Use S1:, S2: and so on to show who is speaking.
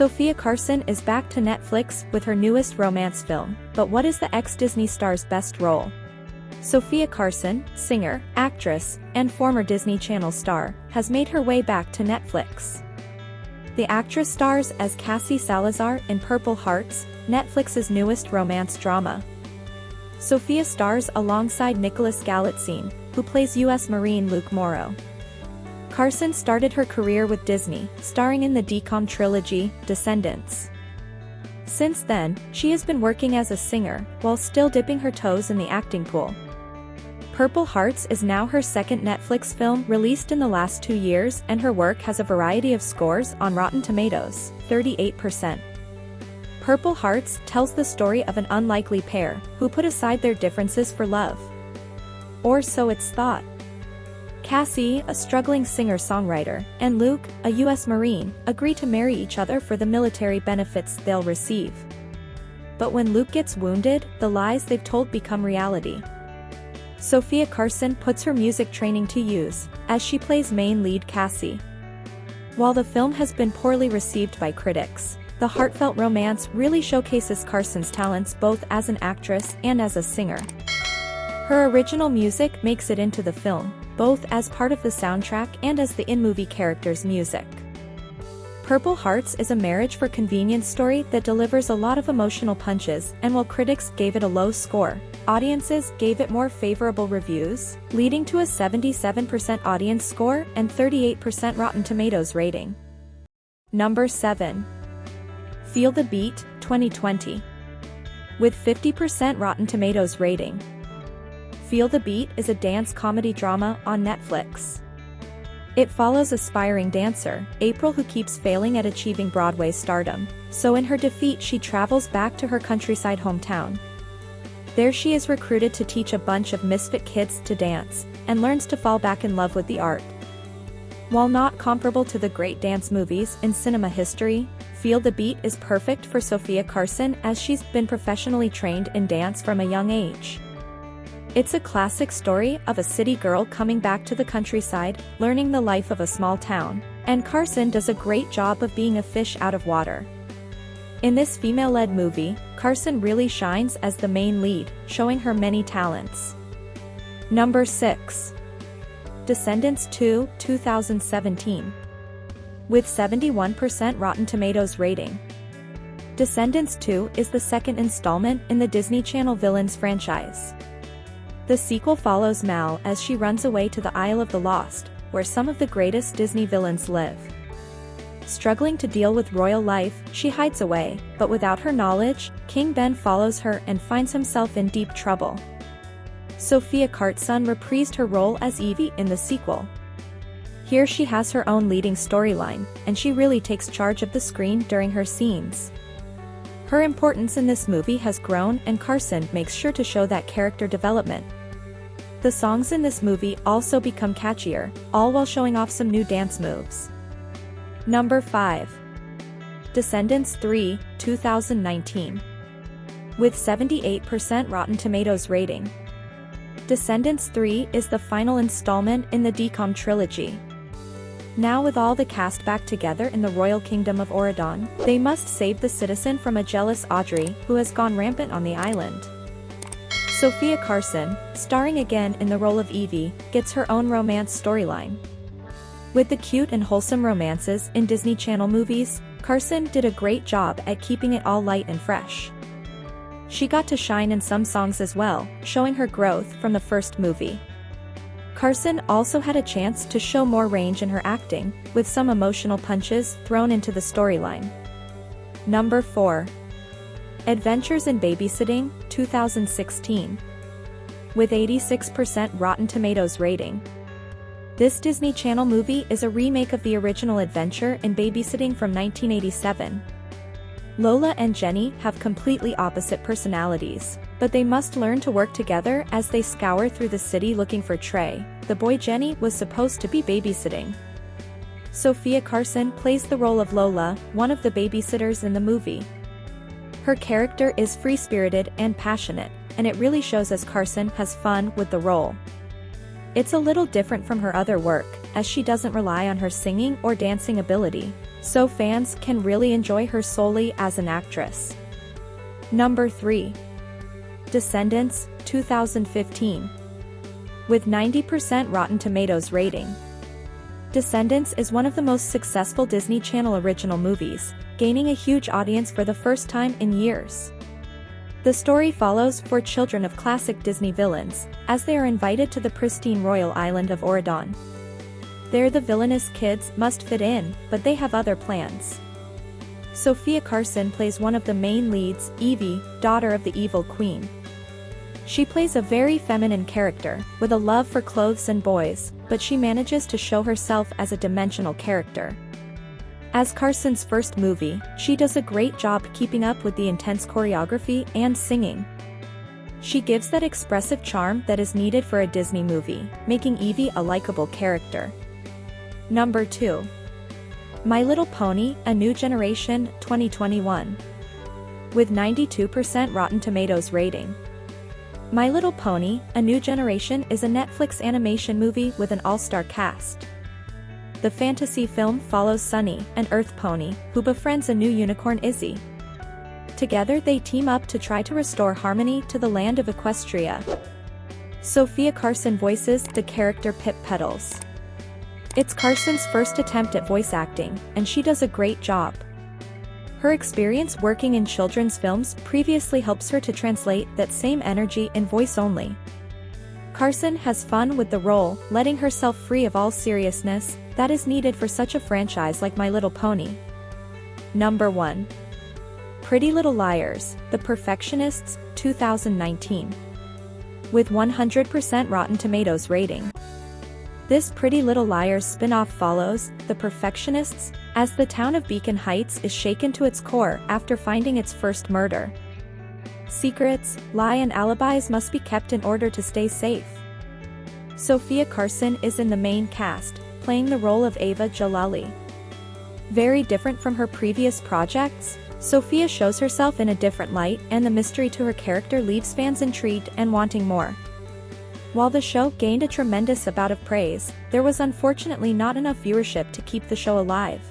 S1: Sofia Carson is back to Netflix with her newest romance film, but what is the ex-Disney star's best role? Sofia Carson, singer, actress, and former Disney Channel star, has made her way back to Netflix. The actress stars as Cassie Salazar in Purple Hearts, Netflix's newest romance drama. Sofia stars alongside Nicholas Galitzine, who plays U.S. Marine Luke Morrow. Carson started her career with Disney, starring in the DCOM trilogy, Descendants. Since then, she has been working as a singer, while still dipping her toes in the acting pool. Purple Hearts is now her second Netflix film released in the last 2 years, and her work has a variety of scores on Rotten Tomatoes, 38%. Purple Hearts tells the story of an unlikely pair, who put aside their differences for love. Or so it's thought. Cassie, a struggling singer-songwriter, and Luke, a U.S. Marine, agree to marry each other for the military benefits they'll receive. But when Luke gets wounded, the lies they've told become reality. Sofia Carson puts her music training to use, as she plays main lead Cassie. While the film has been poorly received by critics, the heartfelt romance really showcases Carson's talents both as an actress and as a singer. Her original music makes it into the film, both as part of the soundtrack and as the in-movie characters' music. Purple Hearts is a marriage for convenience story that delivers a lot of emotional punches, and while critics gave it a low score, audiences gave it more favorable reviews, leading to a 77% audience score and 38% Rotten Tomatoes rating. Number 7. Feel the Beat, 2020. With 50% Rotten Tomatoes rating. Feel the Beat is a dance comedy drama on Netflix. It follows aspiring dancer, April, who keeps failing at achieving Broadway stardom, so in her defeat she travels back to her countryside hometown. There she is recruited to teach a bunch of misfit kids to dance, and learns to fall back in love with the art. While not comparable to the great dance movies in cinema history, Feel the Beat is perfect for Sofia Carson, as she's been professionally trained in dance from a young age. It's a classic story of a city girl coming back to the countryside, learning the life of a small town, and Carson does a great job of being a fish out of water. In this female-led movie, Carson really shines as the main lead, showing her many talents. Number 6. Descendants 2, 2017. With 71% Rotten Tomatoes rating. Descendants 2 is the second installment in the Disney Channel Villains franchise. The sequel follows Mal as she runs away to the Isle of the Lost, where some of the greatest Disney villains live. Struggling to deal with royal life, she hides away, but without her knowledge, King Ben follows her and finds himself in deep trouble. Sofia Carson reprised her role as Evie in the sequel. Here she has her own leading storyline, and she really takes charge of the screen during her scenes. Her importance in this movie has grown, and Carson makes sure to show that character development. The songs in this movie also become catchier, all while showing off some new dance moves. Number 5. Descendants 3, 2019. With 78% Rotten Tomatoes rating. Descendants 3 is the final installment in the DCOM trilogy. Now with all the cast back together in the royal kingdom of Auradon, they must save the citizen from a jealous Audrey who has gone rampant on the island. Sofia Carson, starring again in the role of Evie, gets her own romance storyline. With the cute and wholesome romances in Disney Channel movies, Carson did a great job at keeping it all light and fresh. She got to shine in some songs as well, showing her growth from the first movie. Carson also had a chance to show more range in her acting, with some emotional punches thrown into the storyline. Number 4. Adventures in Babysitting, 2016. With 86% Rotten Tomatoes rating. This Disney Channel movie is a remake of the original Adventure in Babysitting from 1987. Lola and Jenny have completely opposite personalities, but they must learn to work together as they scour through the city looking for Trey, the boy Jenny was supposed to be babysitting. Sofia Carson plays the role of Lola, one of the babysitters in the movie. Her character is free-spirited and passionate, and it really shows as Carson has fun with the role. It's a little different from her other work, as she doesn't rely on her singing or dancing ability, so fans can really enjoy her solely as an actress. Number 3. Descendants, 2015. With 90% Rotten Tomatoes rating. Descendants is one of the most successful Disney Channel original movies, gaining a huge audience for the first time in years. The story follows 4 children of classic Disney villains, as they are invited to the pristine royal island of Oregon. There the villainous kids must fit in, but they have other plans. Sofia Carson plays one of the main leads, Evie, daughter of the evil queen. She plays a very feminine character, with a love for clothes and boys, but she manages to show herself as a dimensional character. As Carson's first movie, she does a great job keeping up with the intense choreography and singing. She gives that expressive charm that is needed for a Disney movie, making Evie a likable character. Number 2. My Little Pony: A New Generation, 2021. With 92% Rotten Tomatoes rating. My Little Pony: A New Generation is a Netflix animation movie with an all-star cast. The fantasy film follows Sunny, an Earth pony, who befriends a new unicorn Izzy. Together they team up to try to restore harmony to the land of Equestria. Sofia Carson voices the character Pip Petals. It's Carson's first attempt at voice acting, and she does a great job. Her experience working in children's films previously helps her to translate that same energy in voice only. Carson has fun with the role, letting herself free of all seriousness that is needed for such a franchise like My Little Pony. Number 1. Pretty Little Liars: The Perfectionists, 2019. With 100% Rotten Tomatoes rating. This Pretty Little Liars spin-off follows The Perfectionists, as the town of Beacon Heights is shaken to its core after finding its first murder. Secrets, lies and alibis must be kept in order to stay safe. Sofia Carson is in the main cast, playing the role of Ava Jalali. Very different from her previous projects, Sofia shows herself in a different light, and the mystery to her character leaves fans intrigued and wanting more. While the show gained a tremendous amount of praise, there was unfortunately not enough viewership to keep the show alive.